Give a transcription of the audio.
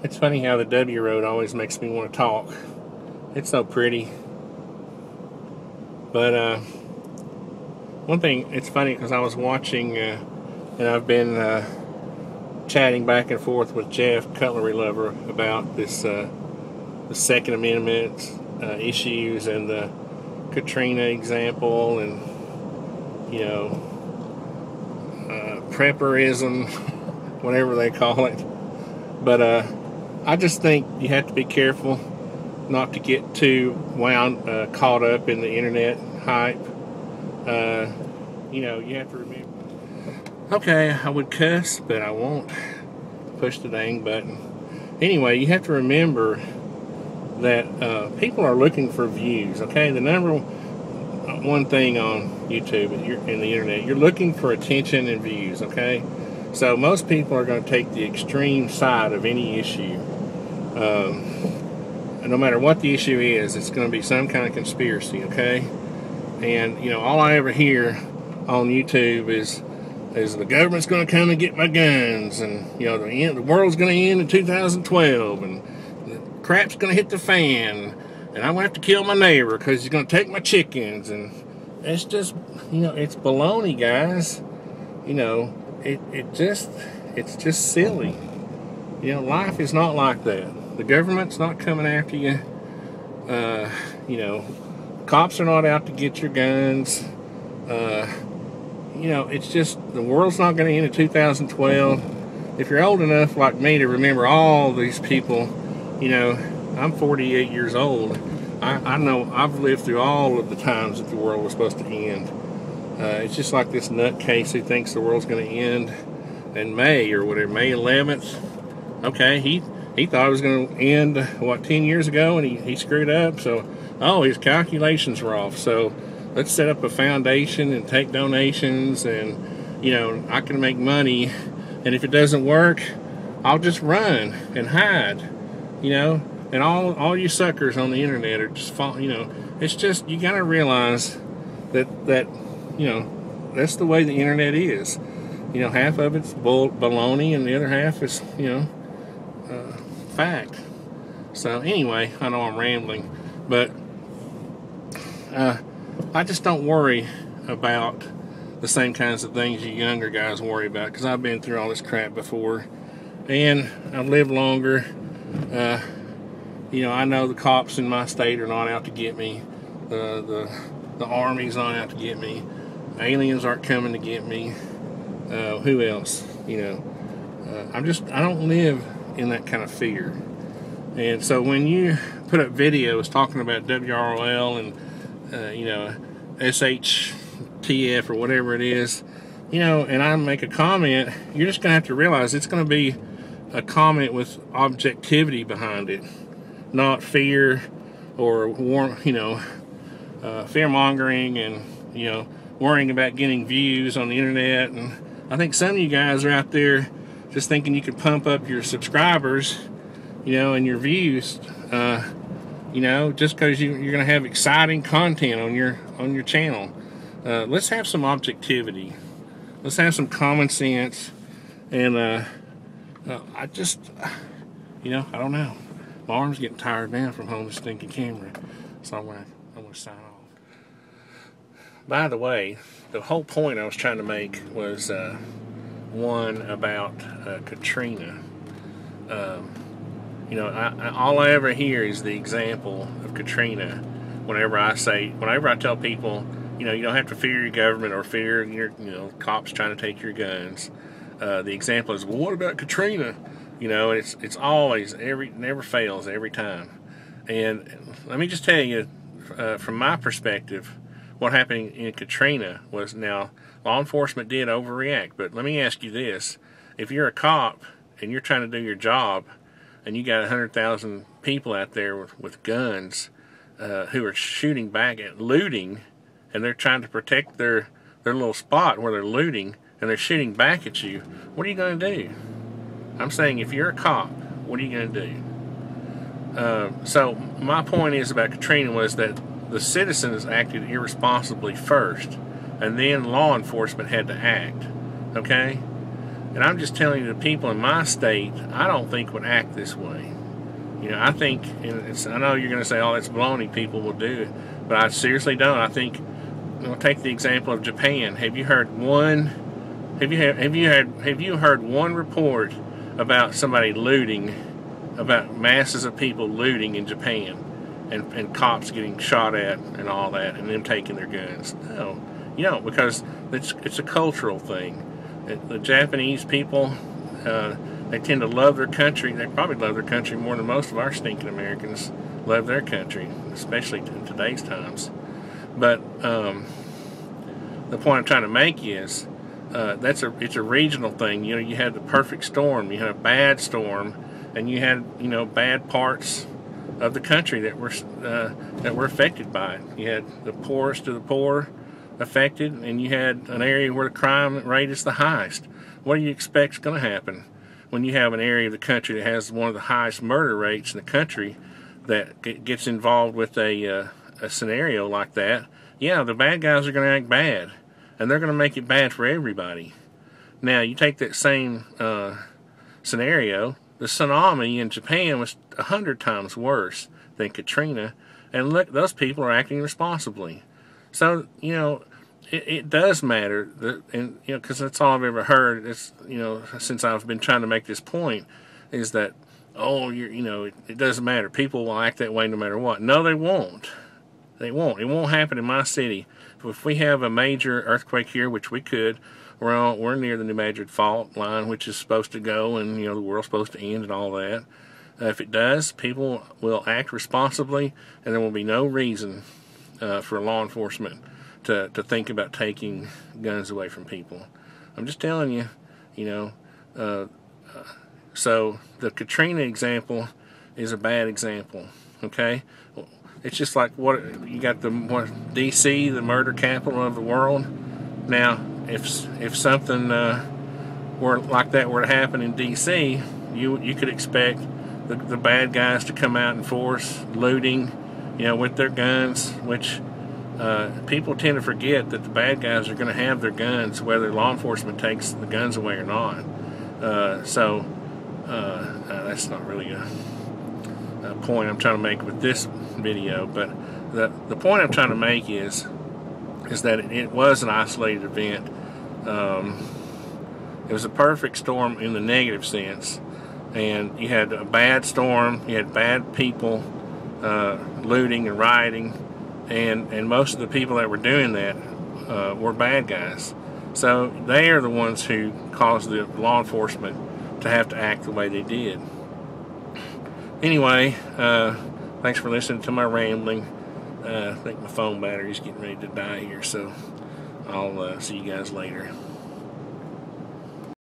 It's funny how the W road always makes me want to talk. It's so pretty. But one thing, it's funny because I was watching, and I've been chatting back and forth with Jeff, cutlerylover, about this the Second Amendment issues and the Katrina example, and prepperism, whatever they call it. But I just think you have to be careful not to get too caught up in the internet hype. You have to remember. Okay, I would cuss, but I won't push the dang button. Anyway, you have to remember that people are looking for views. Okay, the number one thing on YouTube and the internet, you're looking for attention and views. Okay, so most people are going to take the extreme side of any issue. No matter what the issue is, it's going to be some kind of conspiracy. Okay, and all I ever hear on YouTube is the government's going to come and get my guns, and the world's going to end in 2012, and the crap's going to hit the fan, and I'm going to have to kill my neighbor because he's going to take my chickens. And it's just it's baloney, guys. It's just silly. Life is not like that. The government's not coming after you. Cops are not out to get your guns. It's just the world's not going to end in 2012. If you're old enough like me to remember all these people, I'm 48 years old. I know I've lived through all of the times that the world was supposed to end. It's just like this nutcase who thinks the world's going to end in May or whatever, May 11th. Okay, he thought it was going to end, 10 years ago, and he screwed up. So, his calculations were off. So, let's set up a foundation and take donations, and, I can make money. And if it doesn't work, I'll just run and hide, And all you suckers on the internet are just, it's just, you got to realize that that's the way the internet is. Half of it's baloney, and the other half is, fact. So anyway, I know I'm rambling, but I just don't worry about the same kinds of things you younger guys worry about, because I've been through all this crap before, and I've lived longer. I know the cops in my state are not out to get me. The army's not out to get me. Aliens aren't coming to get me. Who else? I don't live in that kind of fear. And so when you put up videos talking about WROL and SHTF or whatever it is, and I make a comment, you're just going to have to realize it's going to be a comment with objectivity behind it, not fear or fear mongering and worrying about getting views on the internet. And I think some of you guys are out there just thinking you can pump up your subscribers, and your views, just because you're going to have exciting content on your channel. Let's have some objectivity. Let's have some common sense. And I don't know. My arm's getting tired now from holding the stinking camera, so I'm gonna sign off. By the way, the whole point I was trying to make was one about Katrina. All I ever hear is the example of Katrina. Whenever I tell people, you don't have to fear your government or fear your, cops trying to take your guns. The example is, well, what about Katrina? It's always, never fails every time. And let me just tell you, from my perspective, what happened in Katrina was, now, law enforcement did overreact, but let me ask you this. If you're a cop and you're trying to do your job, and you got 100,000 people out there with guns who are shooting back at looting, and they're trying to protect their little spot where they're looting, and they're shooting back at you, what are you going to do? I'm saying, if you're a cop, what are you going to do? So my point is about Katrina was that the citizens acted irresponsibly first, and then law enforcement had to act. Okay? And I'm just telling you, the people in my state, I don't think would act this way. You know, I think, and I know you're going to say, "Oh, that's baloney. People will do it," but I seriously don't. I think, take the example of Japan. Have you heard one? Have you heard one report about somebody looting, about masses of people looting in Japan, and cops getting shot at and all that, and them taking their guns? No, you don't, because it's a cultural thing. The Japanese people, they tend to love their country. They probably love their country more than most of our stinking Americans love their country, especially in today's times. But the point I'm trying to make is it's a regional thing. You know, you had the perfect storm, you had a bad storm, and you had, you know, bad parts of the country that were affected by it. You had the poorest of the poor affected, and you had an area where the crime rate is the highest. What do you expect is going to happen when you have an area of the country that has one of the highest murder rates in the country that gets involved with a scenario like that? Yeah, the bad guys are going to act bad, and they're going to make it bad for everybody. Now, you take that same scenario, the tsunami in Japan was 100 times worse than Katrina, and look, those people are acting responsibly. So, you know, it does matter, and you know, because that's all I've ever heard. It's, you know, since I've been trying to make this point, is that, oh, you know, it doesn't matter. People will act that way no matter what. No, they won't. They won't. It won't happen in my city. If we have a major earthquake here, which we could, we're near the New Madrid fault line, which is supposed to go, and you know, the world's supposed to end and all that. If it does, people will act responsibly, and there will be no reason for law enforcement to think about taking guns away from people. I'm just telling you, you know. So the Katrina example is a bad example. Okay, it's just like what you got D.C., the murder capital of the world. Now, if something were like that were to happen in D.C., you could expect the bad guys to come out and force looting, you know, with their guns, which people tend to forget that the bad guys are going to have their guns whether law enforcement takes the guns away or not. So that's not really a point I'm trying to make with this video, but the point I'm trying to make is that it was an isolated event. It was a perfect storm in the negative sense, and you had a bad storm, you had bad people looting and rioting, and most of the people that were doing that were bad guys. So they are the ones who caused the law enforcement to have to act the way they did. Anyway, thanks for listening to my rambling. I think my phone battery's getting ready to die here, so I'll see you guys later.